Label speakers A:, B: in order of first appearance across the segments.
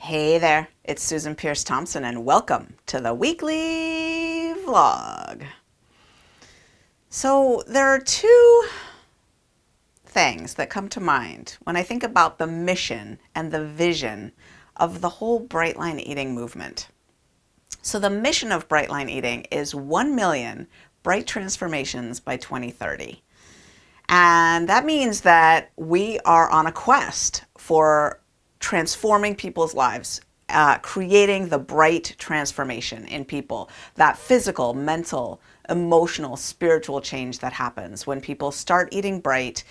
A: Hey there, it's Susan Pierce Thompson, and welcome to the weekly vlog. So, there are two things that come to mind when I think about the mission and the vision of the whole Brightline eating movement. So, the mission of Brightline eating is 1 million bright transformations by 2030. And that means that we are on a quest for transforming people's lives, creating the bright transformation in people, that physical, mental, emotional, spiritual change that happens when people start eating bright.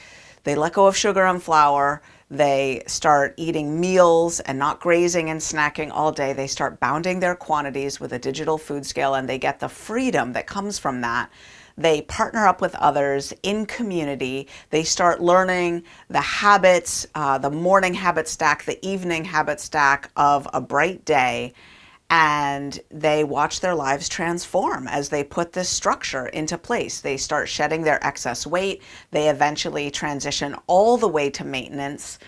A: They let go of sugar and flour. They start eating meals and not grazing and snacking all day. They start bounding their quantities with a digital food scale, and they get the freedom that comes from that. They partner up with others in community. They start learning the habits, the morning habit stack, the evening habit stack of a bright day. And they watch their lives transform as they put this structure into place. They start shedding their excess weight. They eventually transition all the way to maintenance,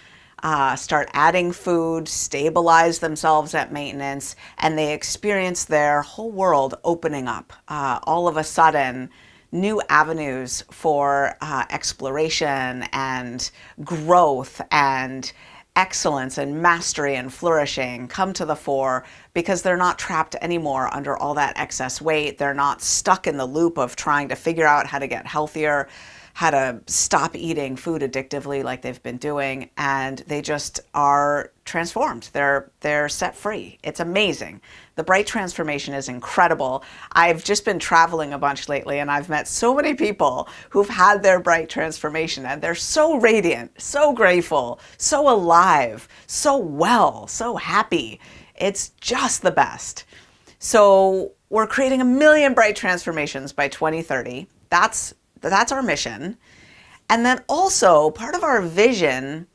A: start adding food, stabilize themselves at maintenance, and they experience their whole world opening up. All of a sudden, new avenues for exploration and growth and excellence and mastery and flourishing come to the fore because they're not trapped anymore under all that excess weight. They're not stuck in the loop of trying to figure out how to get healthier, how to stop eating food addictively like they've been doing, and they just are transformed. They're set free. It's amazing. The bright transformation is incredible. I've just been traveling a bunch lately, and I've met so many people who've had their bright transformation, and they're so radiant, so grateful, so alive, so well, so happy. It's just the best. So we're creating 1 million bright transformations by 2030. That's our mission. And then also part of our vision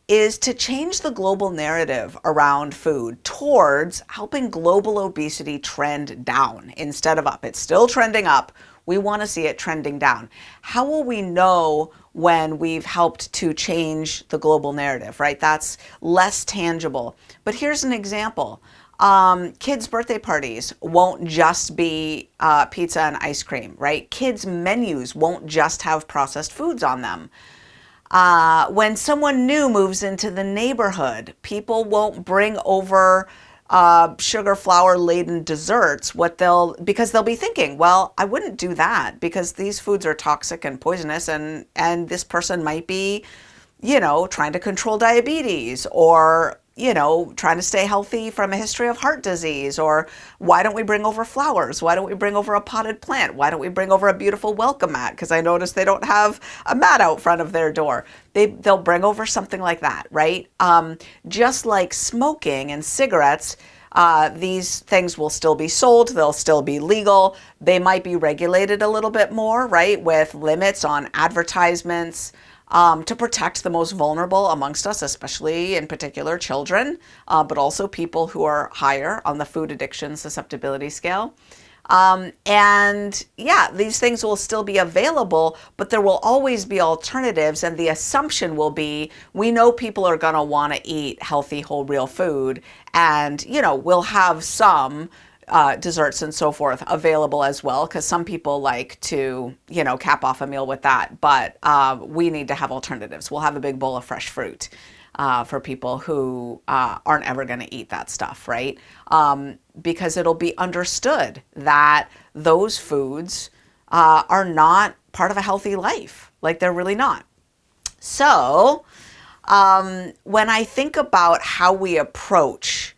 A: is to change the global narrative around food towards helping global obesity trend down instead of up. It's still trending up. We want to see it trending down. How will we know when we've helped to change the global narrative, right? That's less tangible. But here's an example. Kids' birthday parties won't just be pizza and ice cream, right? Kids' menus won't just have processed foods on them. When someone new moves into the neighborhood, people won't bring over sugar flour laden desserts. Because they'll be thinking, well, I wouldn't do that because these foods are toxic and poisonous, and this person might be, trying to control diabetes, or trying to stay healthy from a history of heart disease. Or why don't we bring over flowers? Why don't we bring over a potted plant? Why don't we bring over a beautiful welcome mat? Because I noticed they don't have a mat out front of their door. They'll bring over something like that, right? Just like smoking and cigarettes, these things will still be sold. They'll still be legal. They might be regulated a little bit more, right? With limits on advertisements, to protect the most vulnerable amongst us, especially in particular children, but also people who are higher on the food addiction susceptibility scale. And yeah, these things will still be available, but there will always be alternatives. And the assumption will be, we know people are going to want to eat healthy, whole, real food. And, we'll have some desserts and so forth available as well, because some people like to, cap off a meal with that. But we need to have alternatives. We'll have a big bowl of fresh fruit for people who aren't ever going to eat that stuff, right? Because it'll be understood that those foods are not part of a healthy life. Like, they're really not. So when I think about how we approach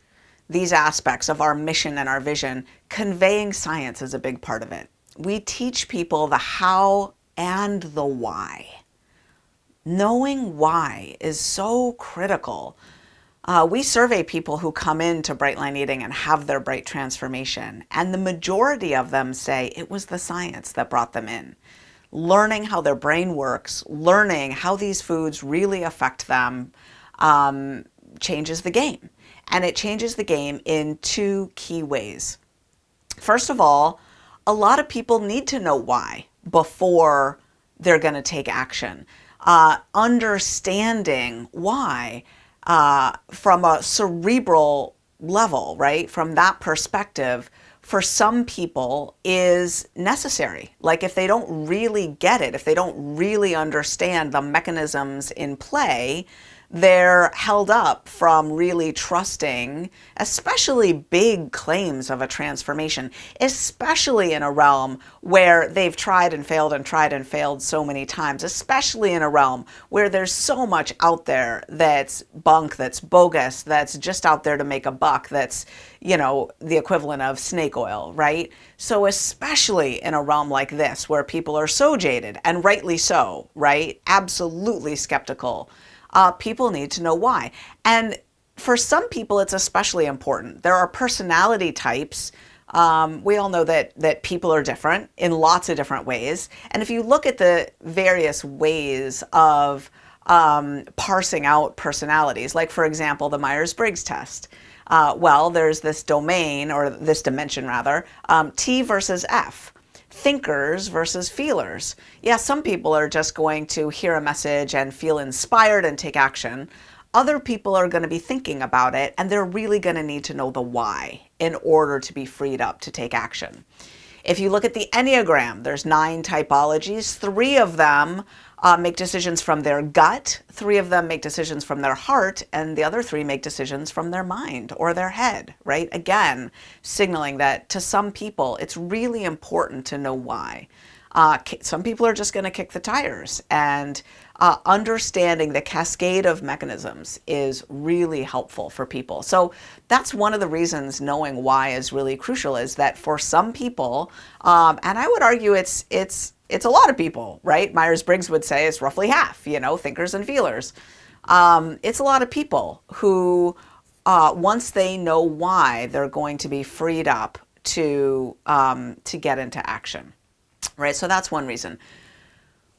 A: these aspects of our mission and our vision, conveying science is a big part of it. We teach people the how and the why. Knowing why is so critical. We survey people who come into Brightline Eating and have their bright transformation, and the majority of them say it was the science that brought them in. Learning how their brain works, learning how these foods really affect them, changes the game. And it changes the game in two key ways. First of all, a lot of people need to know why before they're going to take action. Understanding why from a cerebral level, right? From that perspective, for some people is necessary. Like if they don't really get it, if they don't really understand the mechanisms in play, they're held up from really trusting, especially big claims of a transformation, especially in a realm where they've tried and failed so many times, especially in a realm where there's so much out there that's bunk, that's bogus, that's just out there to make a buck, that's, you know, the equivalent of snake oil, right? So especially in a realm like this where people are so jaded, and rightly so, right? Absolutely skeptical. People need to know why. And for some people, it's especially important. There are personality types. We all know that people are different in lots of different ways. And if you look at the various ways of parsing out personalities, like for example, the Myers-Briggs test, well, there's this domain, or this dimension rather, T versus F. Thinkers versus feelers. Yeah, some people are just going to hear a message and feel inspired and take action. Other people are going to be thinking about it, and they're really going to need to know the why in order to be freed up to take action. If you look at the Enneagram, there's 9 typologies. 3 of them make decisions from their gut, 3 of them make decisions from their heart, and the other 3 make decisions from their mind or their head, right? Again, signaling that to some people, it's really important to know why. Some people are just going to kick the tires, and understanding the cascade of mechanisms is really helpful for people. So that's one of the reasons knowing why is really crucial, is that for some people, and I would argue it's a lot of people, right? Myers-Briggs would say it's roughly half, you know, thinkers and feelers. It's a lot of people who, once they know why, they're going to be freed up to get into action, right? So that's one reason.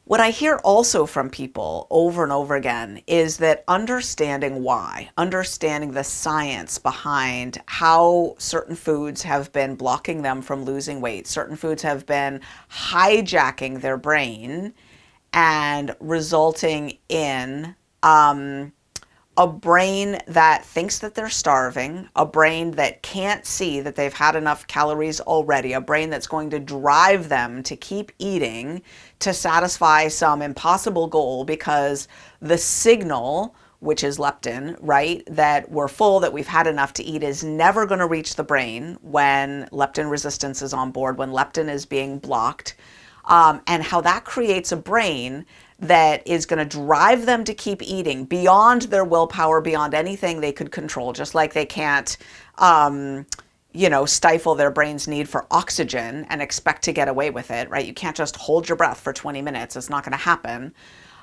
A: What I hear also from people over and over again is that understanding why, understanding the science behind how certain foods have been blocking them from losing weight, certain foods have been hijacking their brain and resulting in a brain that thinks that they're starving, a brain that can't see that they've had enough calories already, a brain that's going to drive them to keep eating to satisfy some impossible goal because the signal, which is leptin, right, that we're full, that we've had enough to eat, is never going to reach the brain when leptin resistance is on board, when leptin is being blocked, and how that creates a brain that is going to drive them to keep eating beyond their willpower, beyond anything they could control, just like they can't, stifle their brain's need for oxygen and expect to get away with it, right? You can't just hold your breath for 20 minutes. It's not going to happen.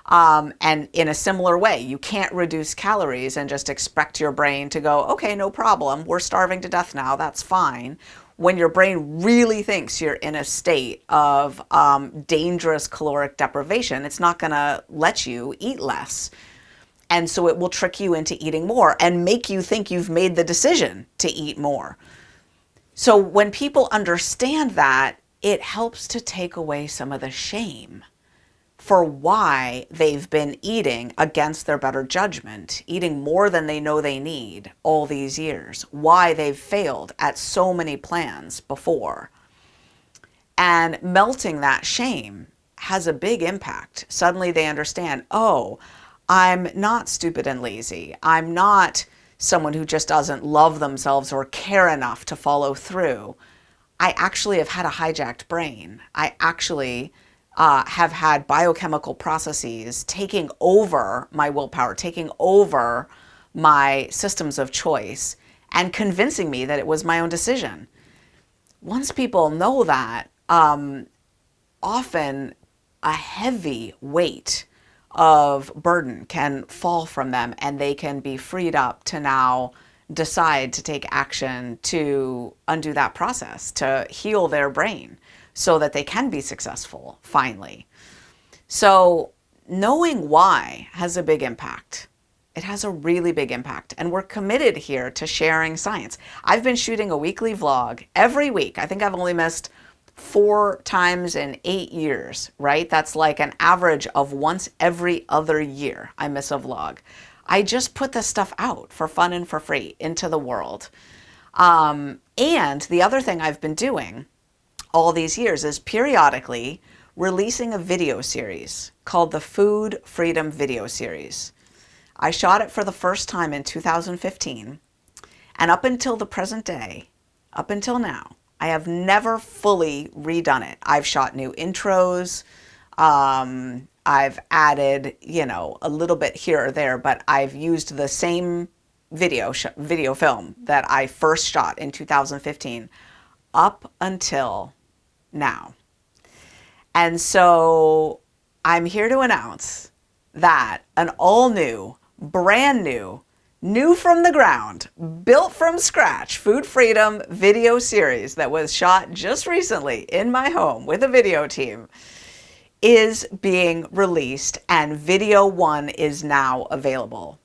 A: And in a similar way, you can't reduce calories and just expect your brain to go, okay, no problem. We're starving to death now. That's fine. When your brain really thinks you're in a state of dangerous caloric deprivation, it's not going to let you eat less. And so it will trick you into eating more and make you think you've made the decision to eat more. So when people understand that, it helps to take away some of the shame for why they've been eating against their better judgment, eating more than they know they need all these years, why they've failed at so many plans before. And melting that shame has a big impact. Suddenly they understand, oh, I'm not stupid and lazy. I'm not someone who just doesn't love themselves or care enough to follow through. I actually have had a hijacked brain. I actually have had biochemical processes taking over my willpower, taking over my systems of choice, and convincing me that it was my own decision. Once people know that, often a heavy weight of burden can fall from them, and they can be freed up to now decide to take action to undo that process, to heal their brain, so that they can be successful finally. So knowing why has a big impact. It has a really big impact. And we're committed here to sharing science. I've been shooting a weekly vlog every week. I think I've only missed 4 times in 8 years, right? That's like an average of once every other year I miss a vlog. I just put this stuff out for fun and for free into the world. And the other thing I've been doing all these years is periodically releasing a video series called the Food Freedom Video Series. I shot it for the first time in 2015, and up until the present day, up until now, I have never fully redone it. I've shot new intros, I've added, a little bit here or there, but I've used the same video film that I first shot in 2015 up until now. And so I'm here to announce that an all new, brand new, new from the ground, built from scratch Food Freedom video series that was shot just recently in my home with a video team is being released, and video 1 is now available.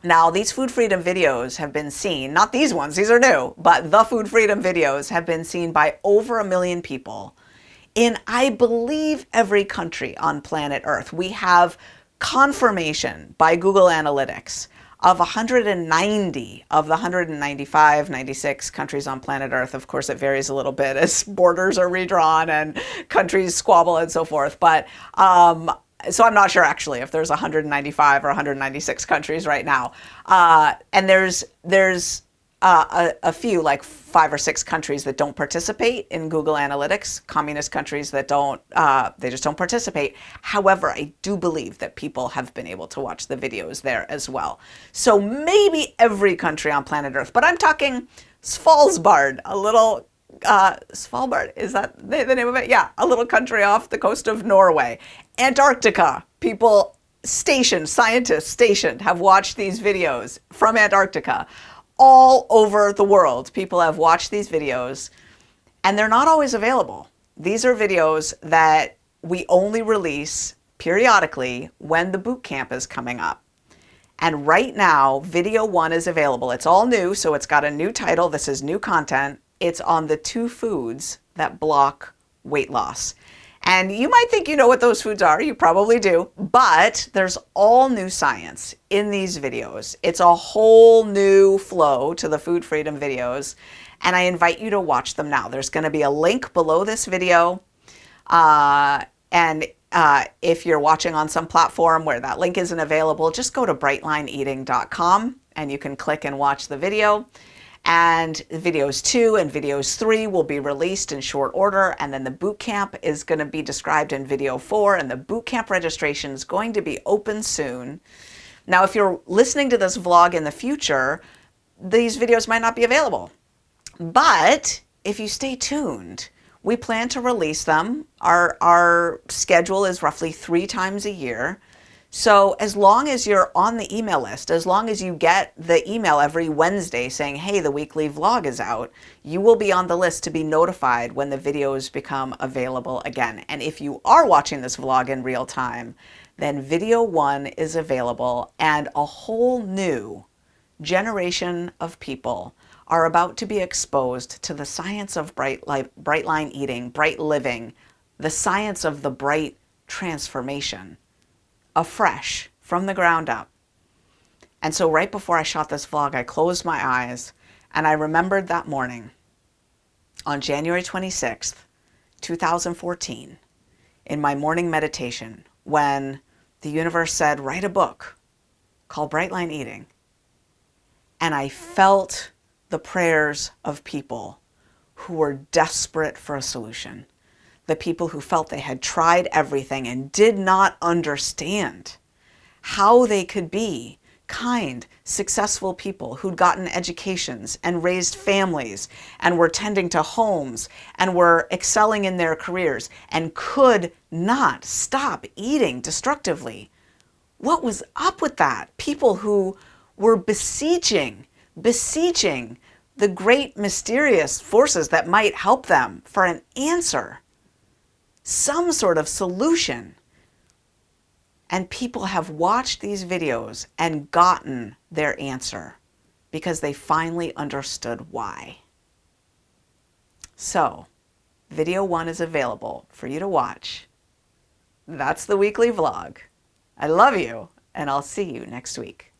A: Now, these Food Freedom videos have been seen, not these ones, these are new, but the Food Freedom videos have been seen by over 1 million people in, I believe, every country on planet Earth. We have confirmation by Google Analytics of 190 of the 195, 96 countries on planet Earth. Of course, it varies a little bit as borders are redrawn and countries squabble and so forth. But so I'm not sure actually if there's 195 or 196 countries right now. And there's a few, like 5 or 6 countries that don't participate in Google Analytics, communist countries that don't, they just don't participate. However, I do believe that people have been able to watch the videos there as well. So maybe every country on planet Earth, but I'm talking Svalbard, a little, Svalbard, is that the name of it? Yeah, a little country off the coast of Norway. Antarctica, people stationed, scientists stationed, have watched these videos from Antarctica. All over the world, people have watched these videos, and they're not always available. These are videos that we only release periodically when the boot camp is coming up. And right now, video 1 is available. It's all new, so it's got a new title. This is new content. It's on the 2 foods that block weight loss. And you might think you know what those foods are. You probably do. But there's all new science in these videos. It's a whole new flow to the Food Freedom videos. And I invite you to watch them now. There's going to be a link below this video. If you're watching on some platform where that link isn't available, just go to brightlineeating.com and you can click and watch the video. And videos 2 and videos 3 will be released in short order, and then the boot camp is going to be described in video 4, and the boot camp registration is going to be open soon. Now, if you're listening to this vlog in the future, these videos might not be available. But if you stay tuned, we plan to release them. Our schedule is roughly 3 times a year. So as long as you're on the email list, as long as you get the email every Wednesday saying, hey, the weekly vlog is out, you will be on the list to be notified when the videos become available again. And if you are watching this vlog in real time, then video 1 is available, and a whole new generation of people are about to be exposed to the science of Brightline eating, bright living, the science of the bright transformation, afresh from the ground up. And so right before I shot this vlog, I closed my eyes and I remembered that morning on January 26th, 2014, in my morning meditation, when the universe said, write a book called Brightline Eating. And I felt the prayers of people who were desperate for a solution. The people who felt they had tried everything and did not understand how they could be kind, successful people who'd gotten educations and raised families and were tending to homes and were excelling in their careers and could not stop eating destructively. What was up with that? People who were beseeching the great mysterious forces that might help them for an answer, some sort of solution. And people have watched these videos and gotten their answer because they finally understood why. So, video 1 is available for you to watch. That's the weekly vlog. I love you, and I'll see you next week.